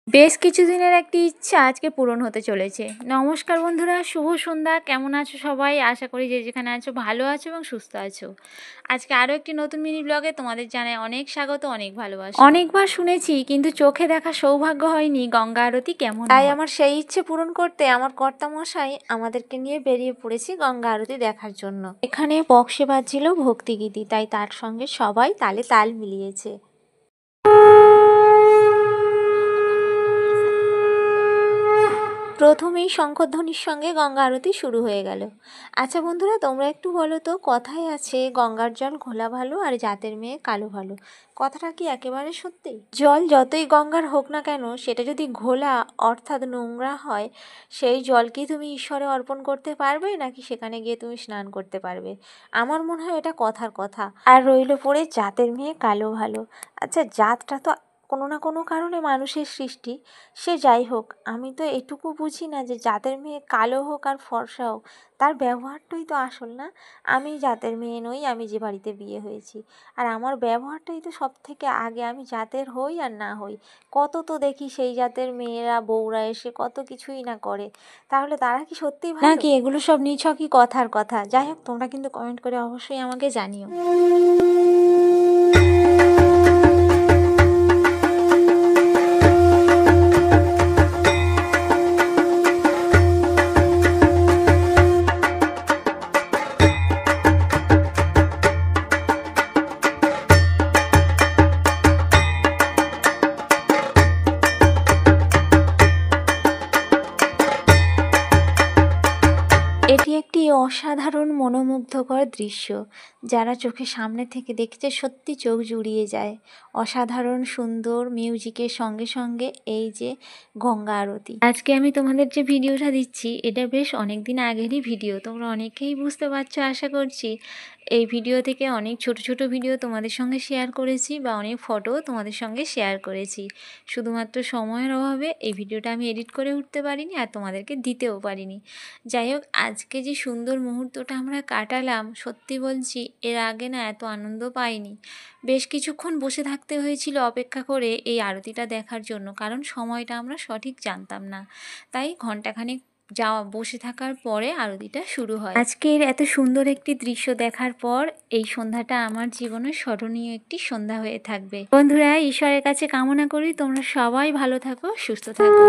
বেশ কিছুদিনের একটি ইচ্ছা আজকে পূরণ হতে চলেছে। নমস্কার বন্ধুরা, শুভ সন্ধ্যা। কেমন আছো সবাই? আশা করি যে যেখানে আছো ভালো আছো এবং সুস্থ আছো। আজকে আরও একটি নতুন মিনি ব্লগে তোমাদের জানাই অনেক স্বাগত, অনেক ভালোবাসা। অনেকবার শুনেছি কিন্তু চোখে দেখা সৌভাগ্য হয়নি গঙ্গা আরতি কেমন, তাই আমার সেই ইচ্ছে পূরণ করতে আমার কর্তামশাই আমাদেরকে নিয়ে বেরিয়ে পড়েছি গঙ্গা আরতি দেখার জন্য। এখানে বক্সে বাজছিল ভক্তিগীতি, তাই তার সঙ্গে সবাই তালে তাল মিলিয়েছে। প্রথমেই শঙ্খধ্বনির সঙ্গে গঙ্গা আরতি শুরু হয়ে গেল। আচ্ছা বন্ধুরা, তোমরা একটু বলো তো, কথায় আছে গঙ্গার জল ঘোলা ভালো আর জাতের মেয়ে কালো ভালো, কথাটা কি একেবারে সত্যি? জল যতই গঙ্গার হোক না কেন, সেটা যদি ঘোলা অর্থাৎ নোংরা হয়, সেই জল কি তুমি ঈশ্বরে অর্পণ করতে পারবে, নাকি সেখানে গিয়ে তুমি স্নান করতে পারবে? আমার মনে হয় এটা কথার কথা। আর রইল পড়ে জাতের মেয়ে কালো ভালো। আচ্ছা, জাতটা তো কোনো না কোনো কারণে মানুষের সৃষ্টি, সে যাই হোক। আমি তো এটুকু বুঝি না যে জাতের মেয়ে কালো হোক আর ফর্সা হোক, তার ব্যবহারটাই তো আসল, না? আমি জাতের মেয়ে নই, আমি যে বাড়িতে বিয়ে হয়েছি, আর আমার ব্যবহারটাই তো সব থেকে আগে। আমি জাতের হই আর না হই, কত তো দেখি সেই জাতের মেয়েরা বউরা এসে কত কিছুই না করে। তাহলে তারা কি সত্যিই ভালো, নাকি এগুলো সব নিছকই কথার কথা? যাই হোক, তোমরা কিন্তু কমেন্ট করে অবশ্যই আমাকে জানিও। এটি একটি অসাধারণ মনোমুগ্ধকর দৃশ্য। যারা চোখের সামনে থেকে দেখছে সত্যি চোখ জুড়িয়ে যায়। অসাধারণ সুন্দর মিউজিকের সঙ্গে সঙ্গে এই যে গঙ্গা আরতি। আজকে আমি তোমাদের যে ভিডিওটা দিচ্ছি, এটা বেশ অনেক দিন আগেরই ভিডিও। তোমরা অনেকেই বুঝতে পারছো আশা করছি। এই ভিডিও থেকে অনেক ছোট ছোট ভিডিও তোমাদের সঙ্গে শেয়ার করেছি, বা অনেক ফটো তোমাদের সঙ্গে শেয়ার করেছি। শুধুমাত্র সময়ের অভাবে এই ভিডিওটা আমি এডিট করে উঠতে পারিনি আর তোমাদেরকে দিতেও পারিনি। যাই হোক, আজকে যে সুন্দর মুহূর্তটা আমরা কাটালাম, সত্যি বলছি এর আগে না এত আনন্দ পাইনি। বেশ কিছুক্ষণ বসে থাকতে হয়েছিল অপেক্ষা করে এই আরতিটা দেখার জন্য, কারণ সময়টা আমরা সঠিক জানতাম না। তাই ঘণ্টাখানেক বসে থাকার পরে আরতিটা শুরু হয়। আজকের এত সুন্দর একটি দৃশ্য দেখার পর এই সন্ধ্যাটা আমার জীবনের স্মরণীয় একটি সন্ধ্যা হয়ে থাকবে। বন্ধুরা, ঈশ্বরের কাছে কামনা করি তোমরা সবাই ভালো থাকো, সুস্থ থাকো।